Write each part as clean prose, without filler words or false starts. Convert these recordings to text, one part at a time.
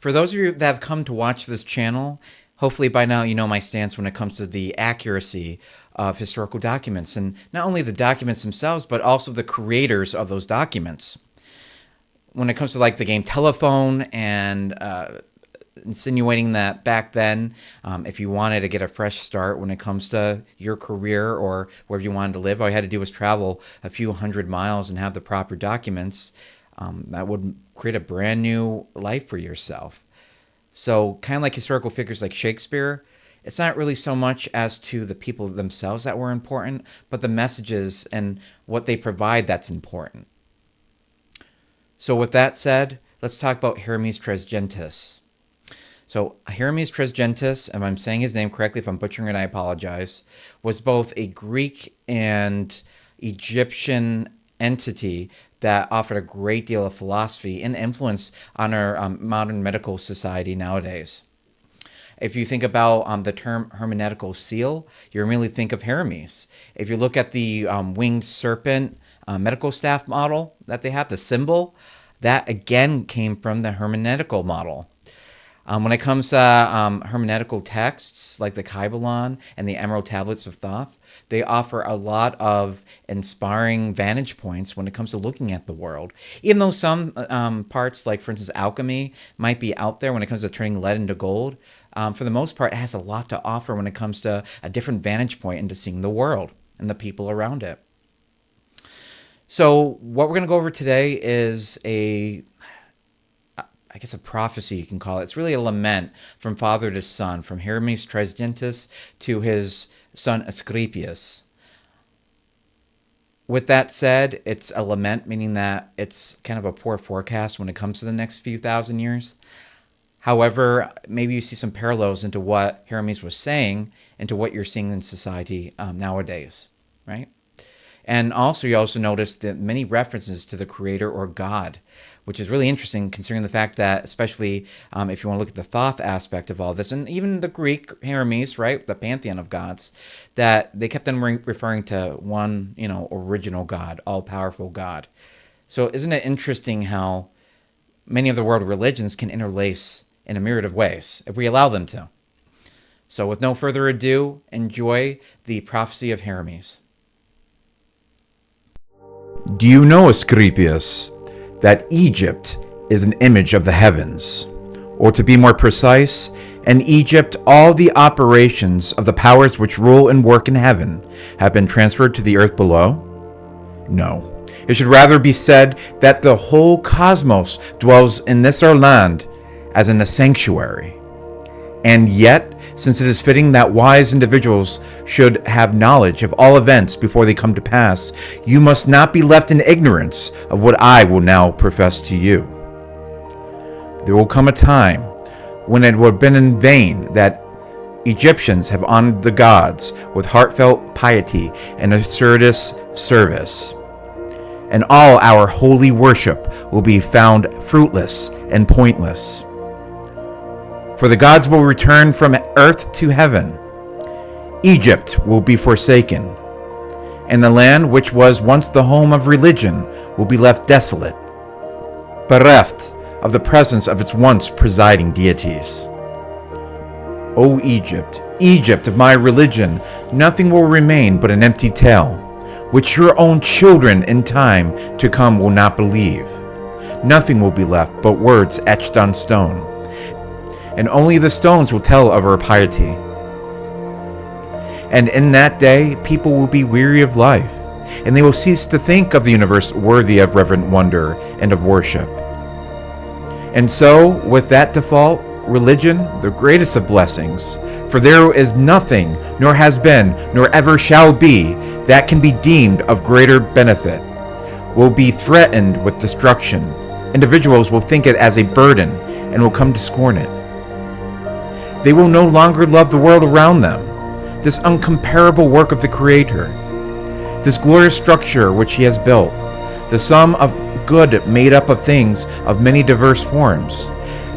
For those of you that have come to watch this channel, hopefully by now you know my stance when it comes to the accuracy of historical documents, and not only the documents themselves, but also the creators of those documents. When it comes to like the game Telephone and insinuating that back then, if you wanted to get a fresh start when it comes to your career or wherever you wanted to live, all you had to do was travel a few hundred miles and have the proper documents. That would create a brand new life for yourself. So kind of like historical figures like Shakespeare, it's not really so much as to the people themselves that were important, but the messages and what they provide that's important. So with that said, let's talk about Hermes Trismegistus. So Hermes Trismegistus, if I'm saying his name correctly, if I'm butchering it, I apologize, was both a Greek and Egyptian entity that offered a great deal of philosophy and influence on our modern medical society nowadays. If you think about the term hermeneutical seal, you immediately think of Hermes. If you look at the winged serpent medical staff model that they have, the symbol, that again came from the hermeneutical model. When it comes to hermeneutical texts like the Kybalion and the Emerald Tablets of Thoth, they offer a lot of inspiring vantage points when it comes to looking at the world. Even though some parts, like for instance alchemy, might be out there when it comes to turning lead into gold, for the most part it has a lot to offer when it comes to a different vantage point into seeing the world and the people around it. So what we're going to go over today is a prophecy, you can call it. It's really a lament from father to son, from Hermes Trismegistus to his son Asclepius. With that said, it's a lament, meaning that it's kind of a poor forecast when it comes to the next few thousand years. However, maybe you see some parallels into what Hermes was saying and to what you're seeing in society nowadays, right? And also, you also notice that many references to the creator or God, which is really interesting considering the fact that, especially if you want to look at the Thoth aspect of all this, and even the Greek Hermes, right, the pantheon of gods, that they kept on referring to one, original God, all-powerful God. So isn't it interesting how many of the world religions can interlace in a myriad of ways, if we allow them to? So with no further ado, enjoy the Prophecy of Hermes. Do you know, Asclepius, that Egypt is an image of the heavens? Or to be more precise, in Egypt all the operations of the powers which rule and work in heaven have been transferred to the earth below? No. It should rather be said that the whole cosmos dwells in this our land as in a sanctuary. And yet, since it is fitting that wise individuals should have knowledge of all events before they come to pass, you must not be left in ignorance of what I will now profess to you. There will come a time when it will have been in vain that Egyptians have honored the gods with heartfelt piety and assiduous service, and all our holy worship will be found fruitless and pointless. For the gods will return from earth to heaven. Egypt will be forsaken, and the land which was once the home of religion will be left desolate, bereft of the presence of its once presiding deities. O Egypt, Egypt of my religion, nothing will remain but an empty tale, which your own children in time to come will not believe. Nothing will be left but words etched on stone, and only the stones will tell of our piety. And in that day, people will be weary of life, and they will cease to think of the universe worthy of reverent wonder and of worship. And so, with that default, religion, the greatest of blessings, for there is nothing, nor has been, nor ever shall be, that can be deemed of greater benefit, will be threatened with destruction. Individuals will think it as a burden and will come to scorn it. They will no longer love the world around them, this uncomparable work of the Creator, this glorious structure which He has built, the sum of good made up of things of many diverse forms,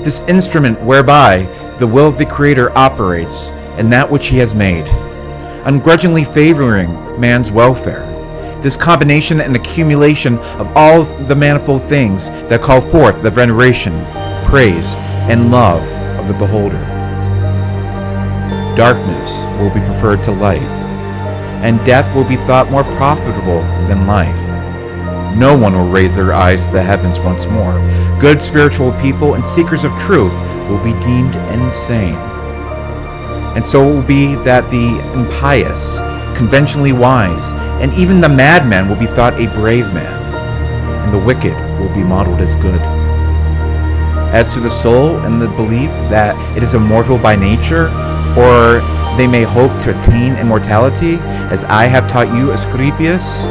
this instrument whereby the will of the Creator operates in that which He has made, ungrudgingly favoring man's welfare, this combination and accumulation of all the manifold things that call forth the veneration, praise, and love of the beholder. Darkness will be preferred to light, and death will be thought more profitable than life. No one will raise their eyes to the heavens once more. Good spiritual people and seekers of truth will be deemed insane. And so it will be that the impious, conventionally wise, and even the madman will be thought a brave man, and the wicked will be modeled as good. As to the soul and the belief that it is immortal by nature, or they may hope to attain immortality, as I have taught you, Asclepius,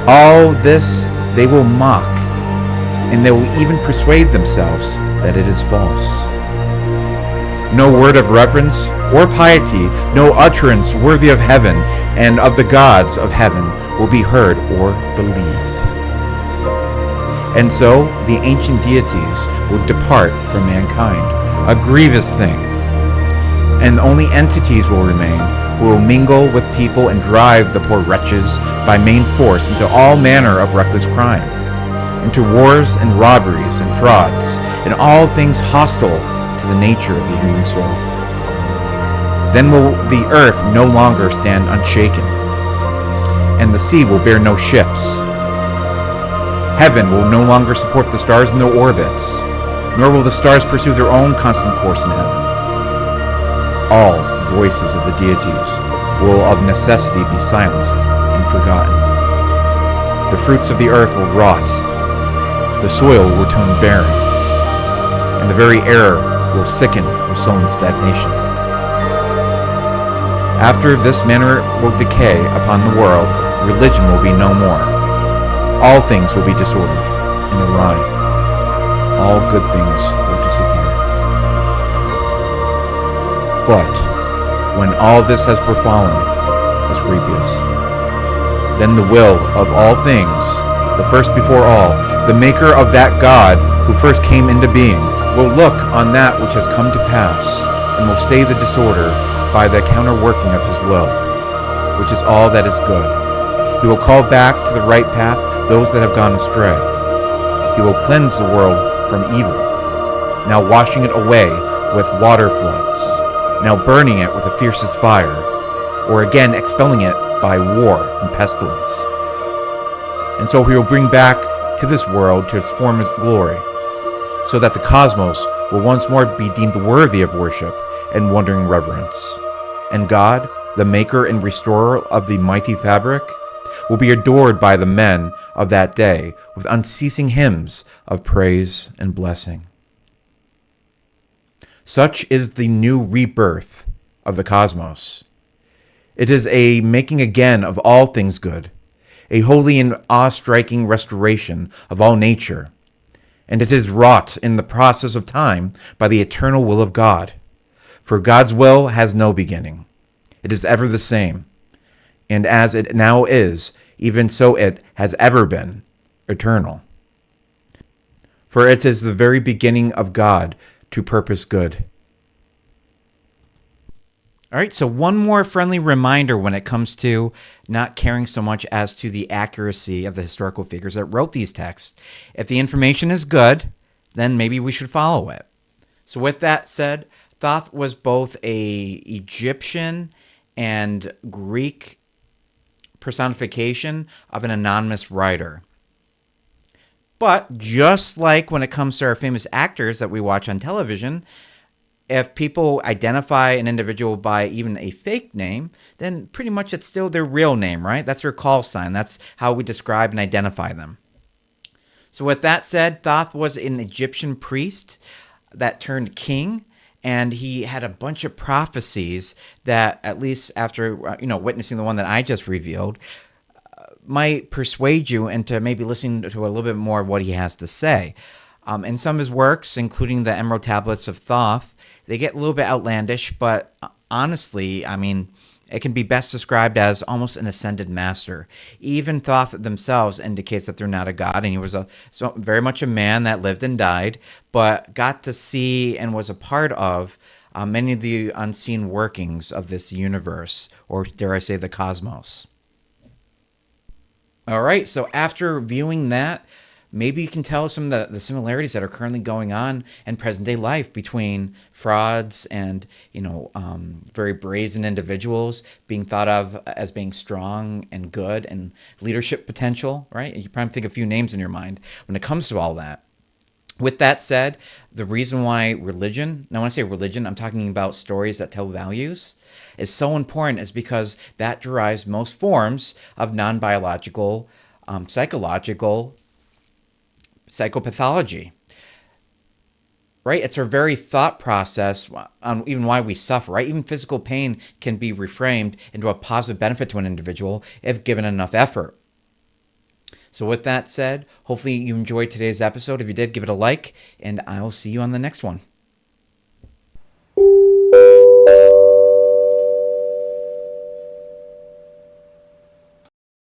all this they will mock, and they will even persuade themselves that it is false. No word of reverence or piety, no utterance worthy of heaven and of the gods of heaven will be heard or believed. And so the ancient deities will depart from mankind, a grievous thing, and only entities will remain who will mingle with people and drive the poor wretches by main force into all manner of reckless crime, into wars and robberies and frauds, and all things hostile to the nature of the human soul. Then will the earth no longer stand unshaken, and the sea will bear no ships. Heaven will no longer support the stars in their orbits, nor will the stars pursue their own constant course in heaven. All voices of the deities will of necessity be silenced and forgotten. The fruits of the earth will rot, the soil will turn barren, and the very air will sicken with sullen stagnation. After this manner will decay upon the world, religion will be no more. All things will be disordered and awry. All good things will disappear. But when all this has befallen, Asclepius, then the will of all things, the first before all, the maker of that God who first came into being, will look on that which has come to pass, and will stay the disorder by the counterworking of his will, which is all that is good. He will call back to the right path those that have gone astray. He will cleanse the world from evil, now washing it away with water floods, now burning it with the fiercest fire, or again expelling it by war and pestilence. And so he will bring back to this world to its former glory, so that the cosmos will once more be deemed worthy of worship and wondering reverence. And God, the maker and restorer of the mighty fabric, will be adored by the men of that day with unceasing hymns of praise and blessing. Such is the new rebirth of the cosmos. It is a making again of all things good, a holy and awe-striking restoration of all nature, and it is wrought in the process of time by the eternal will of God. For God's will has no beginning. It is ever the same, and as it now is, even so it has ever been, eternal. For it is the very beginning of God to purpose good. All right, so one more friendly reminder when it comes to not caring so much as to the accuracy of the historical figures that wrote these texts. If the information is good, then maybe we should follow it. So with that said, Thoth was both a Egyptian and Greek personification of an anonymous writer. But just like when it comes to our famous actors that we watch on television, if people identify an individual by even a fake name, then pretty much it's still their real name, right? That's their call sign. That's how we describe and identify them. So with that said, Thoth was an Egyptian priest that turned king, and he had a bunch of prophecies that, at least after witnessing the one that I just revealed, might persuade you into maybe listening to a little bit more of what he has to say. In some of his works, including the Emerald Tablets of Thoth, they get a little bit outlandish, but honestly, I mean, it can be best described as almost an ascended master. Even Thoth themselves indicates that they're not a god, and he was very much a man that lived and died, but got to see and was a part of many of the unseen workings of this universe, or dare I say the cosmos. All right, so after viewing that, maybe you can tell some of the similarities that are currently going on in present day life between frauds and, very brazen individuals being thought of as being strong and good and leadership potential, right? You probably think a few names in your mind when it comes to all that. With that said, the reason why religion, now when I say religion, I'm talking about stories that tell values, is so important is because that derives most forms of non biological, psychological psychopathology, right? It's our very thought process on even why we suffer, right? Even physical pain can be reframed into a positive benefit to an individual if given enough effort. So, with that said, hopefully you enjoyed today's episode. If you did, give it a like, and I will see you on the next one.